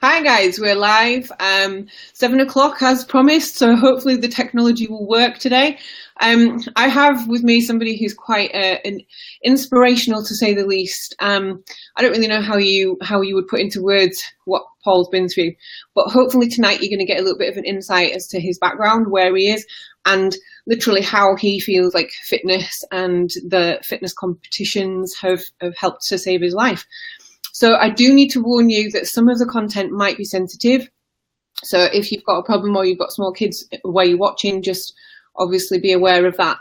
Hi guys, we're live. 7 o'clock as promised, so hopefully the technology will work today. I have with me somebody who's quite inspirational, to say the least. I don't really know how you would put into words what Paul's been through, but hopefully tonight you're going to get a little bit of an insight as to his background, where he is, and literally how he feels like fitness and the fitness competitions have helped to save his life. So I do need to warn you that some of the content might be sensitive. So if you've got a problem or you've got small kids where you're watching, just obviously be aware of that.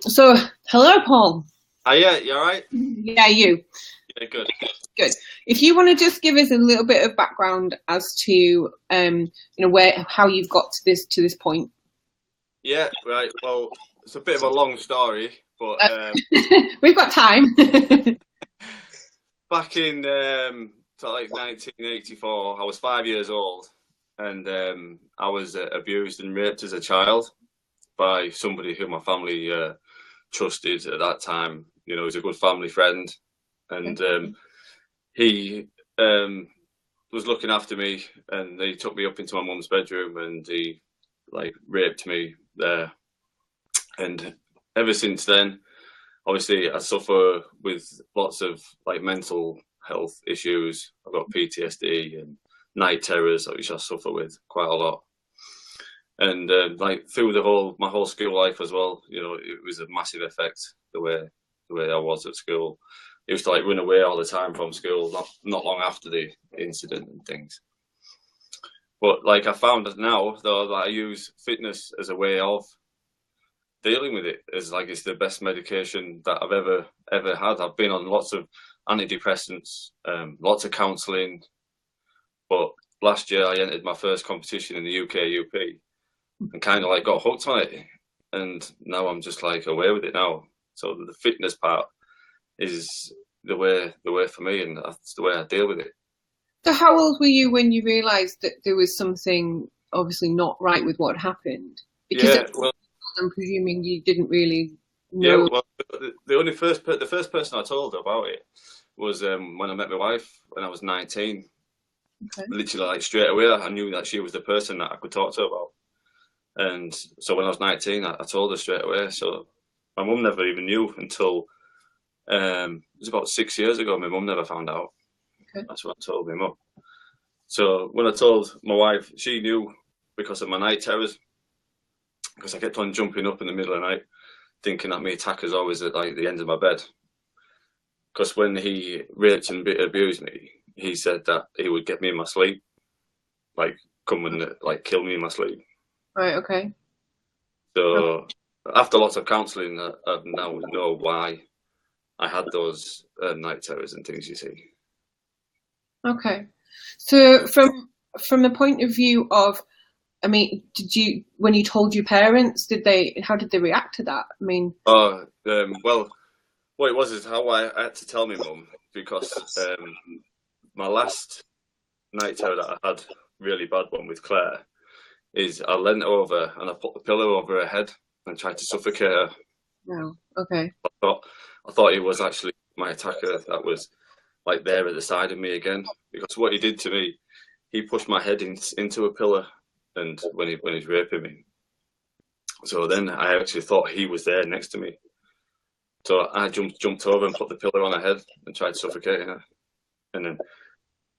So hello, Paul. Yeah, you all right? Yeah, you. Yeah, good. Good. If you want to just give us a little bit of background as to how you've got to this point. Yeah, right. Well, it's a bit of a long story, but we've got time. Back in like 1984, I was 5 years old, and I was abused and raped as a child by somebody who my family trusted at that time. You know, he was a good family friend, and he was looking after me, and he took me up into my mum's bedroom, and he raped me there. And ever since then, obviously, I suffer with lots of mental health issues. I've got PTSD and night terrors, which I suffer with quite a lot. And through my whole school life as well, you know, it was a massive effect the way I was at school. I used to run away all the time from school, not long after the incident and things. But I found that now, though, that I use fitness as a way of dealing with it, as it's the best medication that I've ever had. I've been on lots of antidepressants, lots of counselling, but last year I entered my first competition in the UK UP and kind of got hooked on it, and now I'm just away with it now. So the fitness part is the way for me, and that's the way I deal with it. So how old were you when you realised that there was something obviously not right with what happened? Because I'm presuming you didn't really know. Yeah, well, the first person I told about it was when I met my wife when I was 19. Okay. Literally, straight away, I knew that she was the person that I could talk to about. And so when I was 19, I told her straight away. So my mum never even knew until it was about 6 years ago. My mum never found out. Okay. That's what I told my mum. So when I told my wife, she knew because of my night terrors. Because I kept on jumping up in the middle of the night, thinking that my attacker's always at the end of my bed. Because when he raped and abused me, he said that he would get me in my sleep, come and kill me in my sleep. Right. Okay. So after lots of counselling, I now know why I had those night terrors and things. You see. Okay. So from the point of view of, I mean, when you told your parents, how did they react to that? I mean, well, what it was is how I had to tell my mum, because my last night terror that I had, really bad one with Claire, is I leant over and I put the pillow over her head and tried to suffocate her. No. Okay. I thought it was actually my attacker that was there at the side of me again, because what he did to me, he pushed my head into a pillar. And when he's raping me, so then I actually thought he was there next to me. So I jumped over and put the pillow on her head and tried suffocating her. And then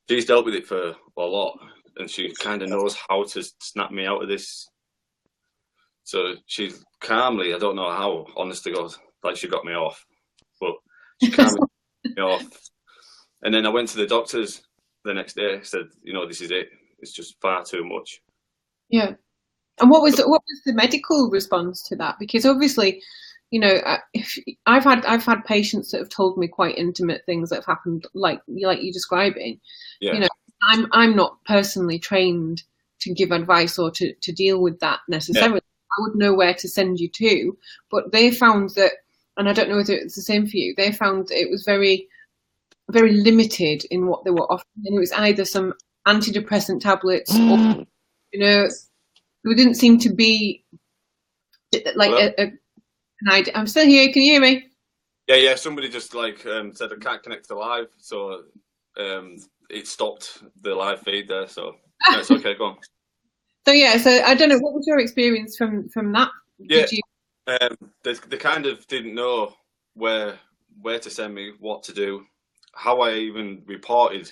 she's dealt with it for a lot, and she kind of knows how to snap me out of this. So she calmly, I don't know how, honest to God, she got me off, but she calmly got me off. And then I went to the doctors the next day, said, this is it. It's just far too much. Yeah. And what was the medical response to that? Because obviously, I've had patients that have told me quite intimate things that have happened, like you're describing. Yeah. I'm not personally trained to give advice or to deal with that necessarily. Yeah. I would know where to send you to, but they found that, and I don't know whether it's the same for you, they found that it was very, very limited in what they were offering. And it was either some antidepressant tablets or there didn't seem to be an idea. I'm still here. Can you hear me? Yeah. Somebody just said I can't connect to live, so it stopped the live feed there. So no, it's okay. Go on. So yeah, so I don't know, what was your experience from that? Yeah, they kind of didn't know where to send me, what to do, how I even reported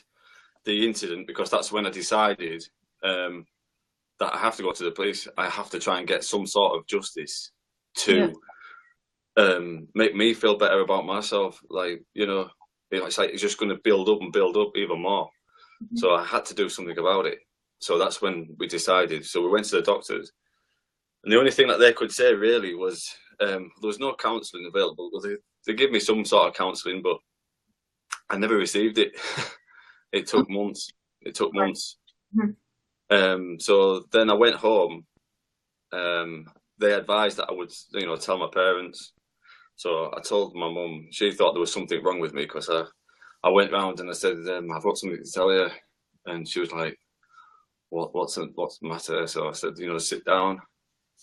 the incident, because that's when I decided that I have to go to the police. I have to try and get some sort of justice to make me feel better about myself. Like, you know, it's like it's just going to build up and build up even more. Mm-hmm. So I had to do something about it. So that's when we decided. So we went to the doctors, and the only thing that they could say really was there was no counselling available. Well, they gave me some sort of counselling, but I never received it. It took months. It took months. Mm-hmm. So then I went home. They advised that I would, you know, tell my parents. So I told my mum. She thought there was something wrong with me because I went round and I said, I've got something to tell you. And she was like, what's the matter? So I said, you know, sit down.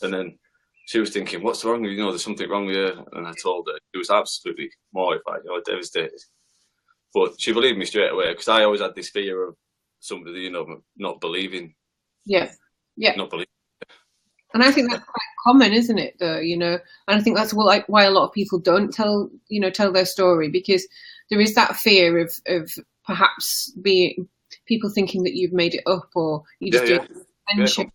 And then she was thinking, what's wrong? You know, there's something wrong with you. And I told her. She was absolutely mortified, you know, devastated. But she believed me straight away, because I always had this fear of somebody, you know, not believing. Yeah. Not believing. And I think that's quite common, isn't it, though, you know? And I think that's why a lot of people don't tell their story, because there is that fear of perhaps people thinking that you've made it up, or you just do friendship,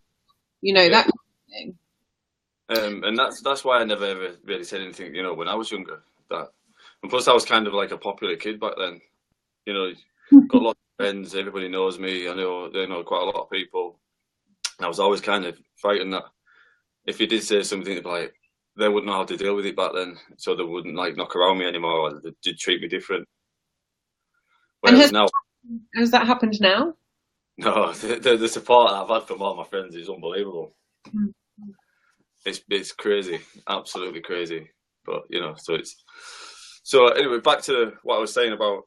you know, that kind of thing. And that's why I never ever really said anything, you know, when I was younger. And plus I was kind of like a popular kid back then, you know, got lots of friends, everybody knows me, they know quite a lot of people. And I was always kind of frightened that if you did say something, they'd be like, they wouldn't know how to deal with it back then, so they wouldn't like knock around me anymore, or they'd treat me different. Whereas now, has that happened now? No, the support I've had from all my friends is unbelievable. Mm-hmm. It's crazy, absolutely crazy. But you know, so anyway, back to what I was saying about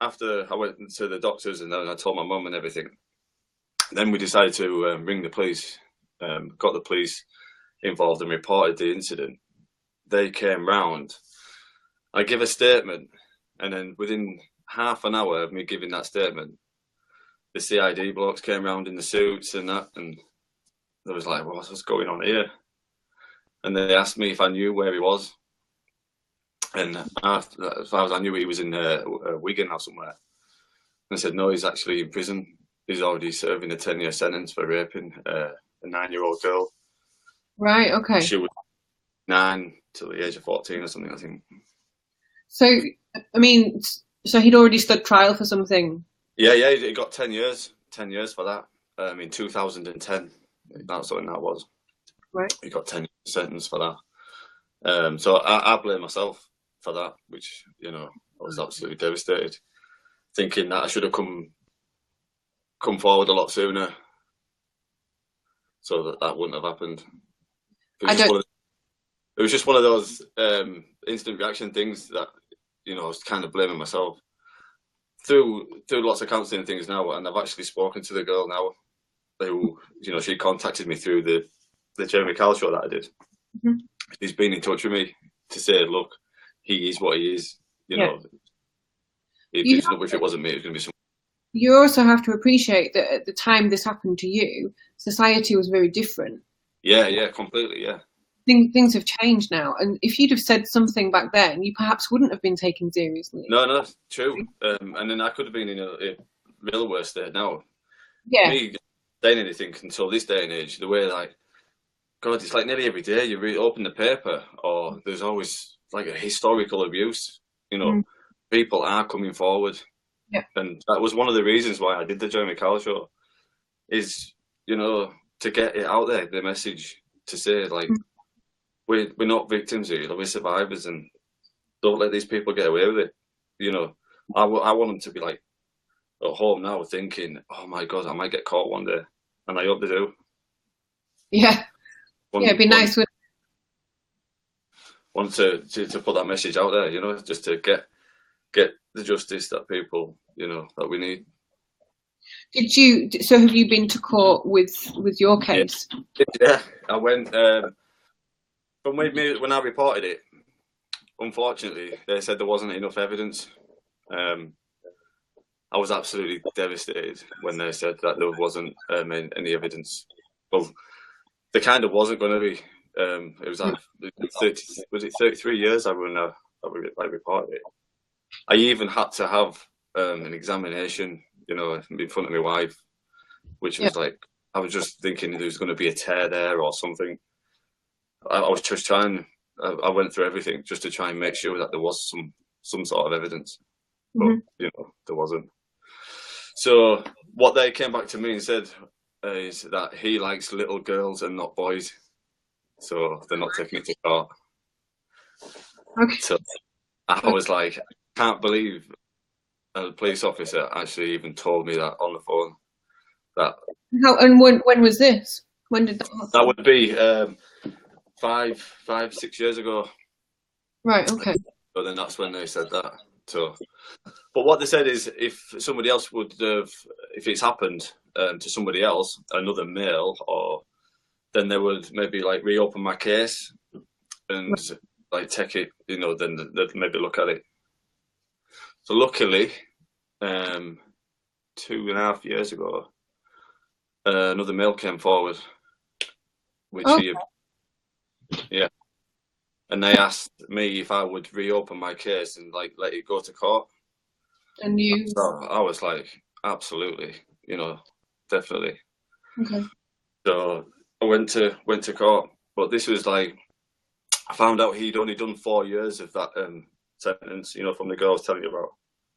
after I went to the doctors and then I told my mum and everything. Then we decided to ring the police. Got the police involved and reported the incident. They came round. I give a statement, and then within half an hour of me giving that statement, the CID blokes came round in the suits and that, and they was like, what's going on here? And they asked me if I knew where he was. And as far as I knew, he was in Wigan or somewhere. And I said, no, he's actually in prison. He's already serving a 10-year sentence for raping a 9-year-old girl. Right, okay. She was 9 till the age of 14 or something, I think. So, I mean, so he'd already stood trial for something? Yeah, he got 10 years for that. In 2010, that's when that was. Right. He got 10 years sentence for that. So I blame myself for that, which, you know, I was absolutely devastated, thinking that I should have come forward a lot sooner, so that wouldn't have happened. It was just one of those instant reaction things that, you know, I was kind of blaming myself. Through lots of counselling and things now, and I've actually spoken to the girl now, who, you know, she contacted me through the Jeremy Kyle show that I did. Mm-hmm. She's been in touch with me to say, look, he is what he is. You know, if it wasn't me, it was going to be someone. You also have to appreciate that at the time this happened to you, society was very different. Yeah, completely, yeah. Things have changed now, and if you'd have said something back then, you perhaps wouldn't have been taken seriously. No, true. And then I could have been in a real worse state now. Yeah. Me saying anything until this day and age, the way, like, God, it's like nearly every day you open the paper, or there's always like a historical abuse. You know, people are coming forward. Yeah. And that was one of the reasons why I did the Jeremy Kyle show, is, you know, to get it out there, the message, to say, like, we're not victims here, we're survivors, and don't let these people get away with it. You know, I want them to be like at home now thinking, oh my God, I might get caught one day, and I hope they do. Yeah. It'd be nice. Want to put that message out there, you know, just to get the justice that people, you know, that we need. So have you been to court with your case? Yeah, I went from when I reported it. Unfortunately, they said there wasn't enough evidence. I was absolutely devastated when they said that there wasn't any evidence. Well, there kind of wasn't going to be. It was like 33 years I reported it. I even had to have an examination, in front of my wife, which was like, I was just thinking there was going to be a tear there or something. I was just trying. I went through everything just to try and make sure that there was some sort of evidence, but there wasn't. So what they came back to me and said is that he likes little girls and not boys, so they're not taking it to court. Okay. So I was like, I can't believe a police officer actually even told me that on the phone. How and when was this? When did that happen? That would be 6 years ago. Right. Okay. So then that's when they said that. So, but what they said is, if somebody else would have, if it's happened to somebody else, another male, or then they would maybe like reopen my case and like take it, then they'd maybe look at it. So luckily, 2.5 years ago, another male came forward, which and they asked me if I would reopen my case and like let it go to court. And you? So I was like, absolutely, definitely. Okay. So I went to court, but this was like, I found out he'd only done 4 years of that sentence, from the girl I was telling you about.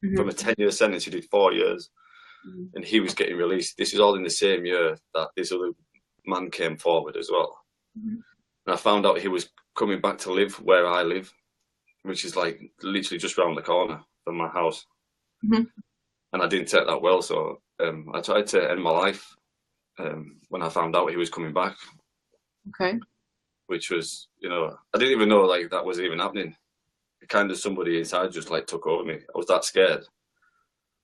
Mm-hmm. From a 10-year sentence, he did 4 years, and he was getting released. This is all in the same year that this other man came forward as well. Mm-hmm. And I found out he was coming back to live where I live, which is like literally just around the corner from my house. Mm-hmm. And I didn't take that well, so I tried to end my life when I found out he was coming back. Okay. Which was, I didn't even know like that was even happening. Kind of somebody inside just like took over me. I was that scared.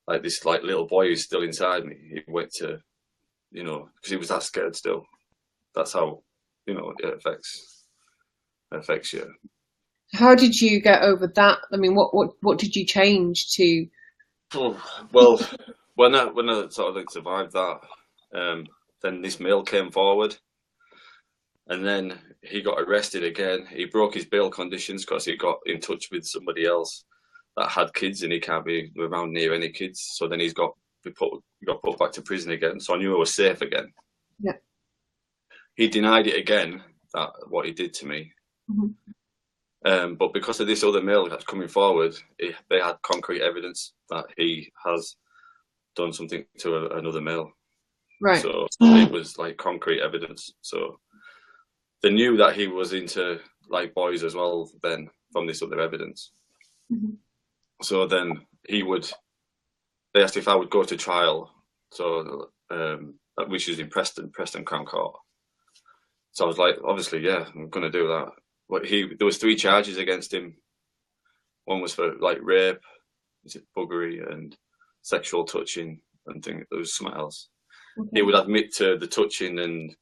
Like this like little boy who's still inside me. He went to, because he was that scared still. That's how, it affects you. How did you get over that? I mean, what did you change to? Well, when I sort of like survived that, then this male came forward, and then he got arrested again. He broke his bail conditions because he got in touch with somebody else that had kids, and he can't be around near any kids. So then he got put back to prison again. So I knew I was safe again. Yeah. He denied it again, that what he did to me. Mm-hmm. But because of this other male that's coming forward, they had concrete evidence that he has done something to another male. Right. So it was like concrete evidence. So they knew that he was into like boys as well then from this other evidence. Mm-hmm. So then they asked if I would go to trial. So which is in Preston Crown Court. So I was like, obviously, yeah, I'm going to do that. But there was 3 charges against him. One was for like rape, buggery, and sexual touching, and there was something else. Okay. He would admit to the touching and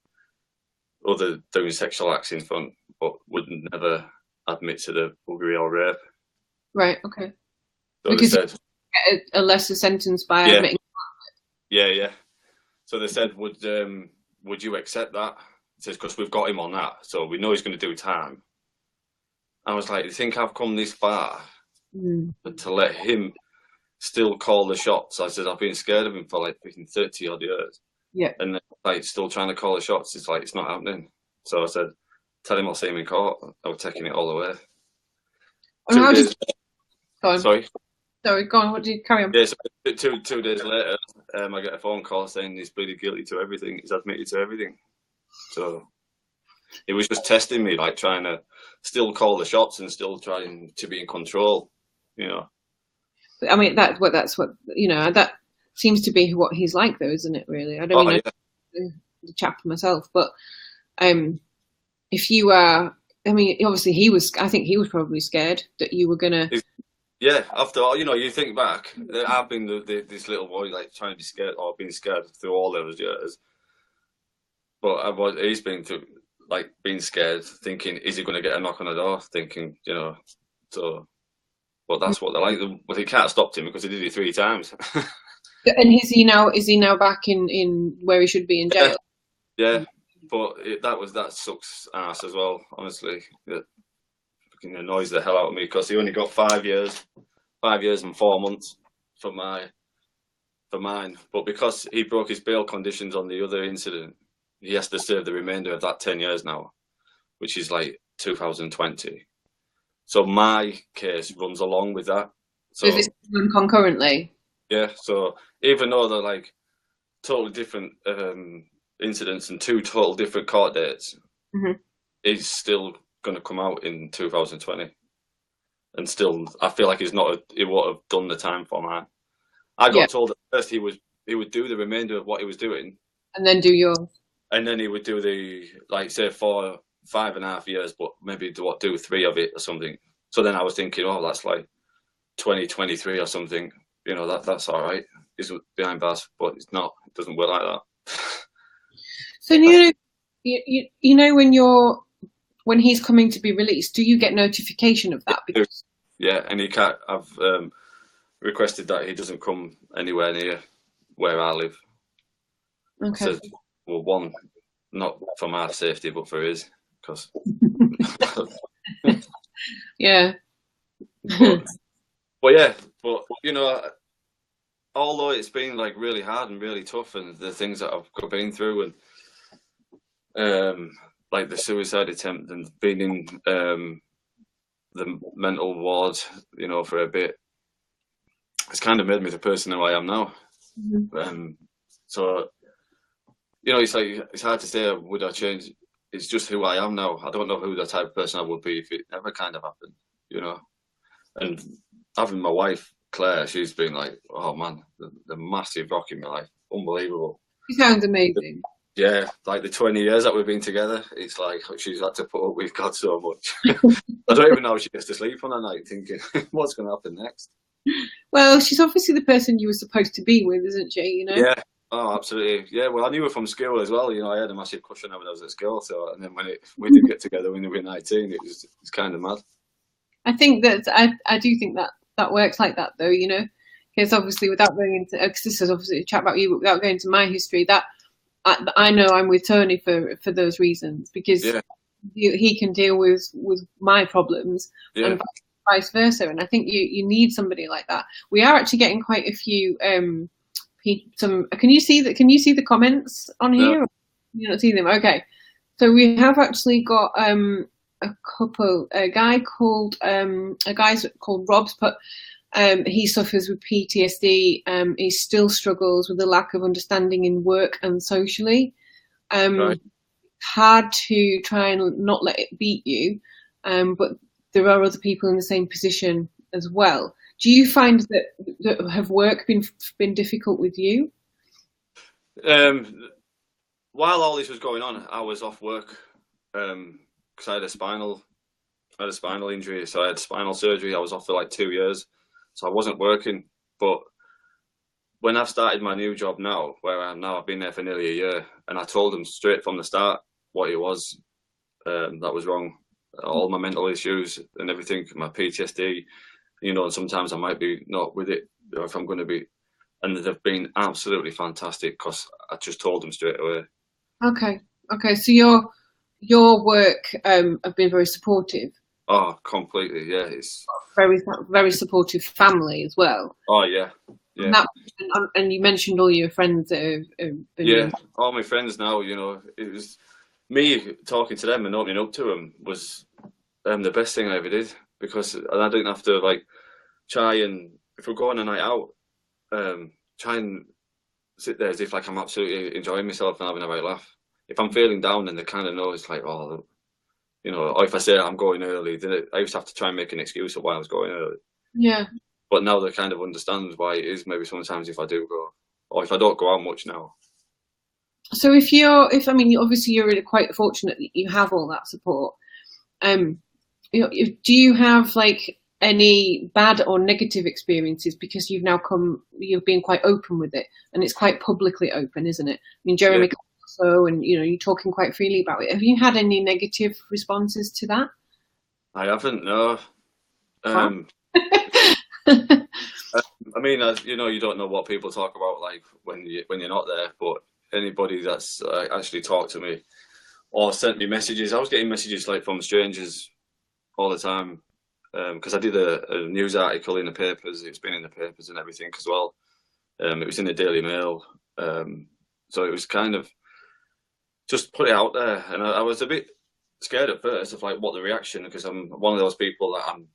other doing sexual acts in front, but would never admit to the buggery or rape. Right. Okay. So because they said you get a lesser sentence by admitting. Yeah. So they said, would you accept that? It says, because we've got him on that, so we know he's going to do time. I was like, you think I've come this far to let him still call the shots? I said, I've been scared of him for like 30 odd years. Yeah. And like still trying to call the shots. It's like, it's not happening. So I said, tell him I'll see him in court. I was taking it all the way. Go on. Sorry, go on. What did you carry on? Yeah, so 2 days later, I get a phone call saying he's pleaded guilty to everything. He's admitted to everything. So he was just testing me, like trying to still call the shots and still trying to be in control, I mean, that's what that seems to be what he's like, though, isn't it? Really, I don't know the chap myself, but if you are, I mean, obviously I think he was probably scared that you were gonna. Yeah, after all, you think back. I've been this little boy, like trying to be scared or being scared through all those years. But he's been through, like, being scared, thinking, is he going to get a knock on the door? Thinking, so. But that's what they're like. But he can't stop him because he did it 3 times. And is he now back in where he should be in jail? Yeah, but that sucks ass as well. Honestly, it fucking annoys the hell out of me because he only got 5 years, 5 years and 4 months for mine. But because he broke his bail conditions on the other incident, he has to serve the remainder of that 10 years now, which is like 2020. So my case runs along with that. So Is this run concurrently? yeah. So even though they're like totally different incidents and two total different court dates, he's still going to come out in 2020. And still, I feel like he won't have done the time for mine. I got told at first he would do the remainder of what he was doing, and then do yours, and then he would do the say 5.5 years, but maybe do 3 of it or something. So then I was thinking, oh, that's like 2023 or something. You know, that's all right. He's behind bars, but it's not. It doesn't work like that. So you know when he's coming to be released, do you get notification of that? Because yeah, and he can't. I've requested that he doesn't come anywhere near where I live. Okay. So, well, one, not for my safety, but for his, because. Yeah. But yeah, but you know, although it's been like really hard and really tough, and the things that I've been through, and like the suicide attempt and being in the mental ward, you know, for a bit, it's kind of made me the person who I am now. So, you know, it's like it's hard to say would I change. It's just who I am now. I don't know who the type of person I would be if it never kind of happened, you know. And having my wife Claire, she's been like, oh man, the massive rock in my life, unbelievable. She sounds amazing. Yeah, like the 20 years that we've been together, it's like she's had to put up with God so much. I don't even know how she gets to sleep on a night thinking, what's going to happen next? Well, she's obviously the person you were supposed to be with, isn't she? You know. Yeah. Oh, absolutely. Yeah. Well, I knew her from school as well. You know, I had a massive crush on her when I was at school. So, and then when we did get together when we were 19, it's kind of mad. I think that I do think that works like that, though. You know, because obviously without going into, because this is obviously a chat about you, but without going into my history, that I know I'm with Tony for those reasons, because he can deal with my problems and vice versa. And I think you need somebody like that. We are actually getting quite a few. Can you see that? Can you see the comments on here? No. You don't see them. Okay, so we have actually got a couple. A guy's called Rob's, but he suffers with PTSD. He still struggles with the lack of understanding in work and socially. Right. Hard to try and not let it beat you, but there are other people in the same position as well. Do you find that have work been difficult with you? While all this was going on, I was off work because I had a spinal injury, so I had spinal surgery. I was off for like 2 years, so I wasn't working. But when I've started my new job now, where I am now, I've been there for nearly a year, and I told them straight from the start what it was that was wrong, all my mental issues and everything, my PTSD. You know, and sometimes I might be not with it, or if I'm going to be, and they've been absolutely fantastic because I just told them straight away. Okay. So your work have been very supportive. Oh, completely. Yeah, it's very supportive family as well. Oh yeah. And you mentioned all your friends that have been. All my friends now. You know, it was me talking to them and opening up to them was the best thing I ever did. Because I didn't have to like try and, if we're going a night out, try and sit there as if like I'm absolutely enjoying myself and having a right laugh. If I'm feeling down, then they kind of know it's like, oh, you know, or if I say I'm going early, then I used to have to try and make an excuse of why I was going early. Yeah. But now they kind of understand why it is maybe sometimes if I do go, or if I don't go out much now. So obviously you're really quite fortunate that you have all that support. Do you have like any bad or negative experiences because you've been quite open with it, and it's quite publicly open, isn't it? I mean, Jeremy also, and you know, you're talking quite freely about it. Have you had any negative responses to that? I haven't, no. I mean, as you know, you don't know what people talk about like when you're not there. But anybody that's actually talked to me or sent me messages, I was getting messages like from strangers all the time because I did a news article in the papers. It's been in the papers and everything as well. It was in the Daily Mail, so it was kind of just put it out there, and I was a bit scared at first of like what the reaction, because I'm one of those people that I'm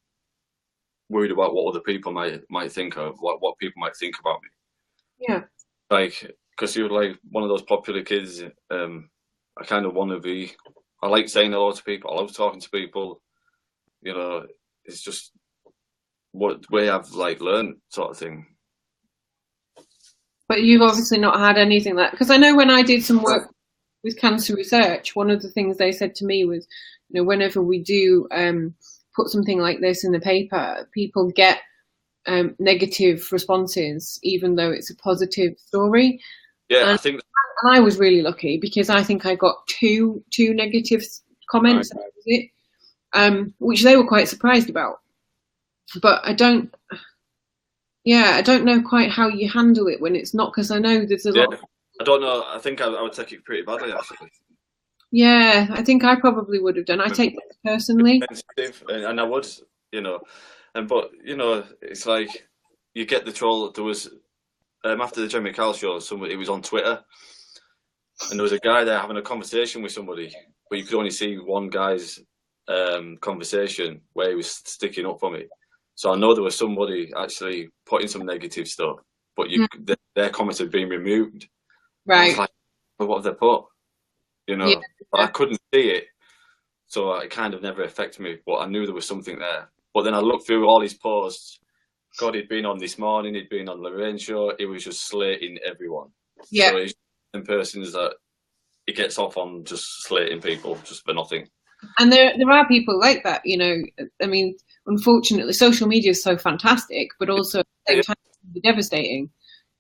worried about what other people might think of, what people might think about me. Yeah. Like, because you're like one of those popular kids. I kind of want to be. I like saying hello to people. I love talking to people. You know, it's just what way I've like learned, sort of thing. But you've obviously not had anything like, because I know when I did some work with cancer research, one of the things they said to me was, you know, whenever we do put something like this in the paper, people get negative responses, even though it's a positive story. Yeah, and, I think. And I was really lucky because I think I got two negative comments, right. That was it, which they were quite surprised about. But I don't know quite how you handle it when it's not, because I know there's a lot. I don't know. I think I would take it pretty badly, actually. Yeah, I think I probably would have done. I take it personally. And I would, you know. But, you know, it's like you get the troll. There was, after the Jeremy Kyle show, it was on Twitter, and there was a guy there having a conversation with somebody, but you could only see one guy's conversation where he was sticking up for me. So I know there was somebody actually putting some negative stuff, but their comments had been removed. Right. I was like, well, what have they put? You know, yeah. I couldn't see it, so it kind of never affected me. But I knew there was something there. But then I looked through all his posts. God, he'd been on This Morning, he'd been on Lorraine's show. He was just slating everyone. Yeah. So he's in persons that he gets off on just slating people just for nothing. And there are people like that, you know. I mean, unfortunately, social media is so fantastic, but also at the same time, it can be devastating.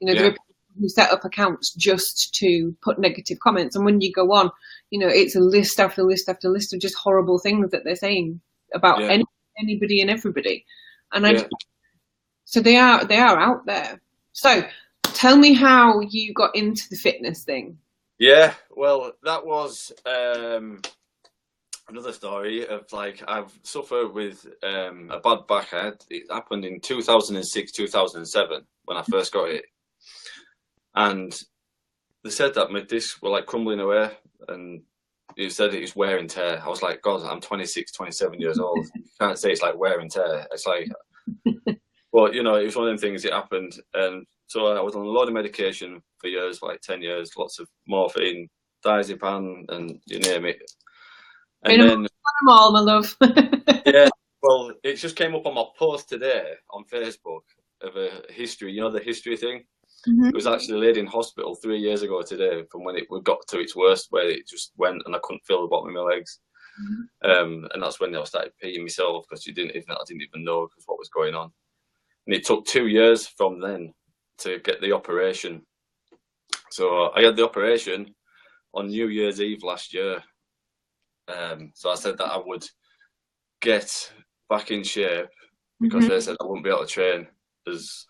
You know, there are people who set up accounts just to put negative comments, and when you go on, you know, it's a list after list after list of just horrible things that they're saying about anybody and everybody. And so they are out there. So tell me how you got into the fitness thing. Yeah, well, that was another story of like I've suffered with a bad back. It happened in 2006, 2007 when I first got it, and they said that my discs were like crumbling away, and you said it was wear and tear. I was like, God, I'm 26, 27 years old. You can't say it's like wear and tear. It's like, well, you know, it was one of them things. It happened, and so I was on a lot of medication for years, like 10 years, lots of morphine, diazepam, and you name it. And then, all, my love. Yeah, well, it just came up on my post today on Facebook of a history, you know, the history thing. Mm-hmm. It was actually laid in hospital 3 years ago today from when it got to its worst, where it just went and I couldn't feel the bottom of my legs. Mm-hmm. And that's when I started peeing myself because I didn't even know what was going on. And it took 2 years from then to get the operation. So I had the operation on New Year's Eve last year. So I said that I would get back in shape because they said I wouldn't be able to train as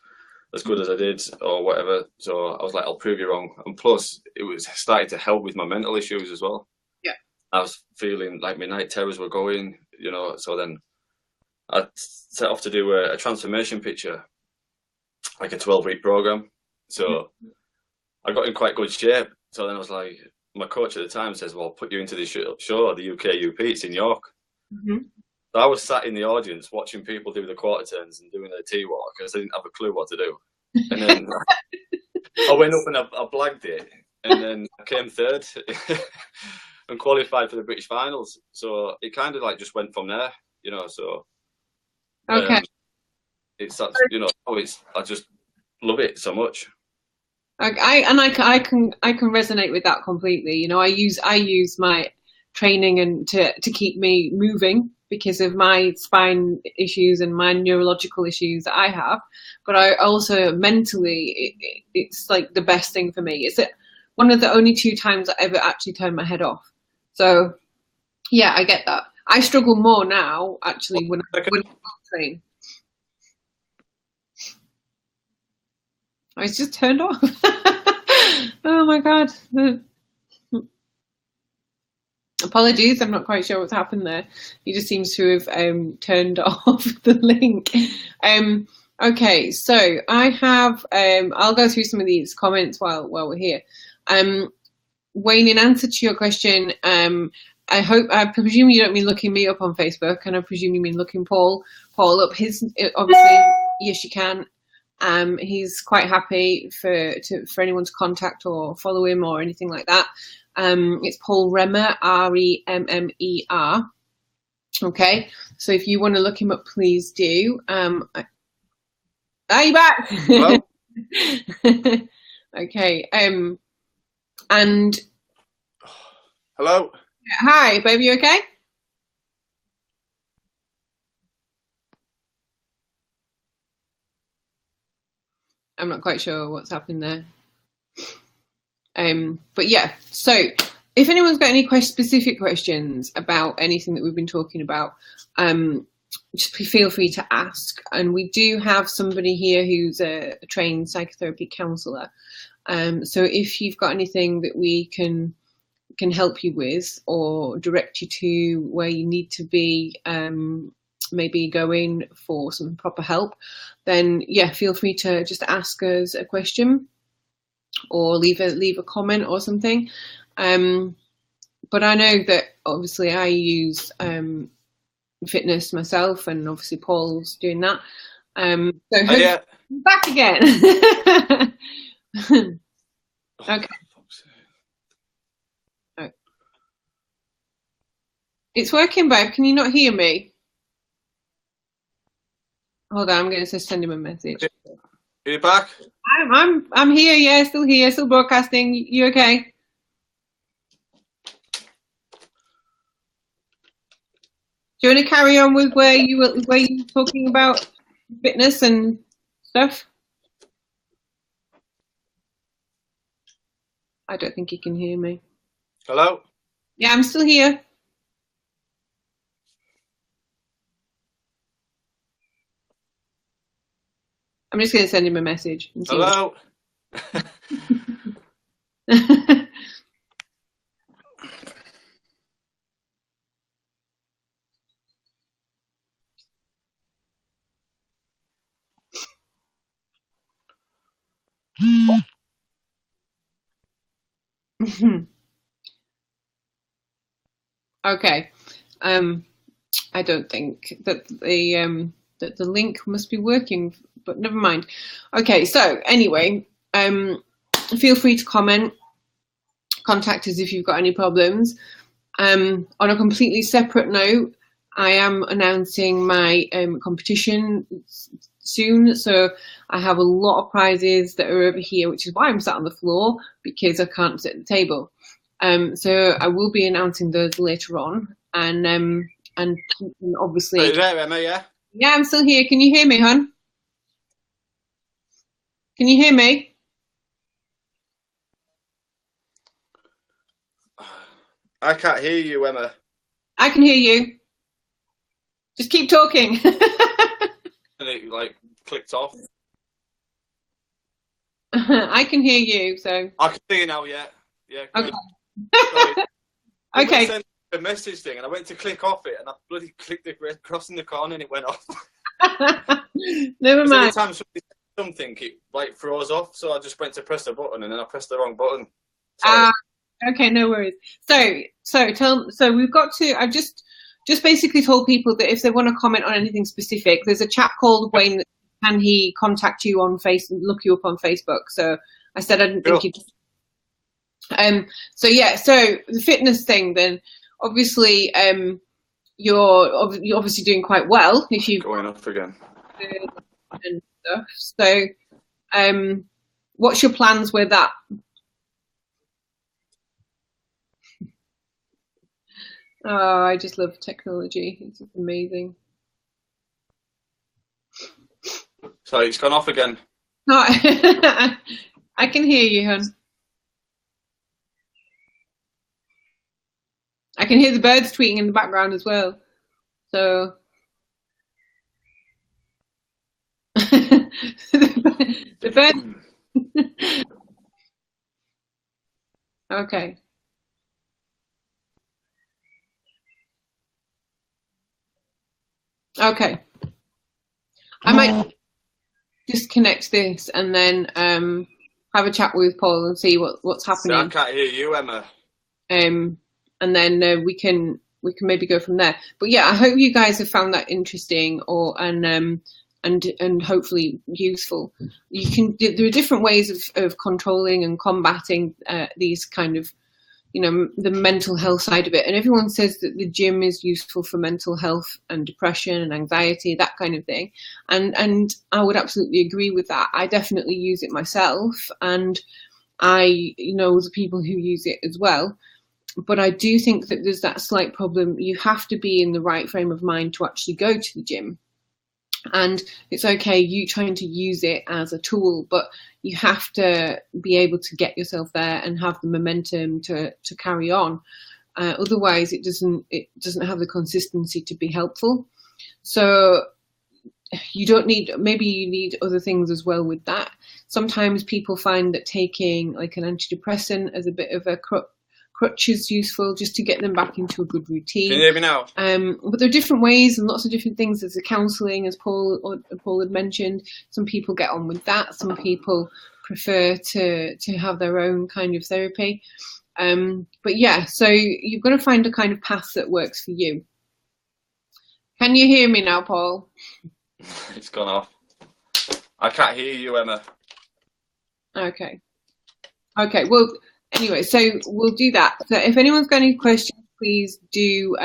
good as I did or whatever. So I was like, I'll prove you wrong. And plus, it was starting to help with my mental issues as well. Yeah. I was feeling like my night terrors were going, you know. So then I set off to do a transformation picture, like a 12-week program. So I got in quite good shape. So then I was like, my coach at the time says, well, I'll put you into this show, the UK UP, it's in York. Mm-hmm. So I was sat in the audience watching people do the quarter turns and doing their T-walk because I didn't have a clue what to do. And then I went up and I blagged it. And then I came third and qualified for the British finals. So it kind of like just went from there, you know, so. Okay. It's, you know, I just love it so much. I can resonate with that completely. You know, I use my training and to keep me moving because of my spine issues and my neurological issues that I have. But I also mentally, it's like the best thing for me. It's one of the only 2 times I ever actually turned my head off. So yeah, I get that. I struggle more now actually when I train. it's just turned off. Oh my God. Apologies, I'm not quite sure what's happened there. He just seems to have turned off the link. Okay, so I have, I'll go through some of these comments while we're here. Wayne, in answer to your question, I presume you don't mean looking me up on Facebook, and I presume you mean looking Paul up. His, obviously, yes, you can. He's quite happy for anyone to contact or follow him or anything like that. It's Paul Remmer, R-E-M-M-E-R. Okay, so if you want to look him up, please do. Are you back? Hello? Okay. And Hello? hi, baby, you okay? I'm not quite sure what's happened there. But yeah, so if anyone's got any specific questions about anything that we've been talking about, just feel free to ask. And we do have somebody here who's a trained psychotherapy counsellor. So if you've got anything that we can help you with or direct you to where you need to be, maybe go in for some proper help, then yeah, feel free to just ask us a question or leave a comment or something. But I know that obviously I use fitness myself, and obviously Paul's doing that. So Yeah. back again. Okay. Oh. It's working, babe. Can you not hear me? Hold on, I'm going to send him a message. Are you back? I'm here, yeah, still here, still broadcasting. You okay? Do you want to carry on with where you were talking about fitness and stuff? I don't think he can hear me. Hello? Yeah, I'm still here. I'm just going to send him a message. And see Hello? Okay. I don't think that the link must be working, but never mind. Okay, so anyway, feel free to contact us if you've got any problems. On a completely separate note, I am announcing my competition soon, so I have a lot of prizes that are over here, which is why I'm sat on the floor, because I can't sit at the table. So I will be announcing those later on, and obviously. Are you there, Emma? Yeah. Yeah, I'm still here. Can you hear me, hon? Can you hear me? I can't hear you, Emma. I can hear you. Just keep talking. And it like clicked off. I can hear you, so. I can hear you now. Yeah. Yeah. Okay. I Okay. sent a message thing, and I went to click off it, and I bloody clicked the red cross in the corner, and it went off. Never mind. Every time somebody said something, it like froze off. So I just went to press the button, and then I pressed the wrong button. Okay, no worries. So we've got to. I've just basically told people that if they want to comment on anything specific, there's a chap called Wayne. Can he contact you on Facebook? Look you up on Facebook. So I said I didn't think you. So yeah, so the fitness thing, then obviously you're obviously doing quite well if you going off again and stuff. So what's your plans with that? Oh, I just love technology. It's just amazing. So it's gone off again. No, I can hear you, hon. I can hear the birds tweeting in the background as well. So the Okay. Okay. I might disconnect this and then have a chat with Paul and see what's happening. I can't hear you, Emma. And then we can maybe go from there. But yeah, I hope you guys have found that interesting and hopefully useful. There are different ways of controlling and combating these kind of, the mental health side of it. And everyone says that the gym is useful for mental health and depression and anxiety, that kind of thing. And I would absolutely agree with that. I definitely use it myself, and I know the people who use it as well. But I do think that there's that slight problem. You have to be in the right frame of mind to actually go to the gym. And it's okay, you trying to use it as a tool, but you have to be able to get yourself there and have the momentum to carry on. Otherwise, it doesn't have the consistency to be helpful. So maybe you need other things as well with that. Sometimes people find that taking like an antidepressant as a bit of a crutch is useful, just to get them back into a good routine. Can you hear me now? But there are different ways and lots of different things. There's the counselling, as Paul had mentioned. Some people get on with that. Some people prefer to have their own kind of therapy. But yeah, so you've got to find a kind of path that works for you. Can you hear me now, Paul? It's gone off. I can't hear you, Emma. Okay. Well, anyway, so we'll do that. So if anyone's got any questions, please do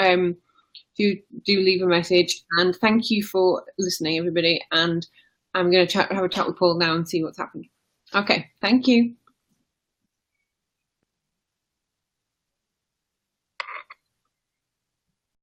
leave a message. And thank you for listening, everybody. And I'm going to have a chat with Paul now and see what's happening. Okay, thank you.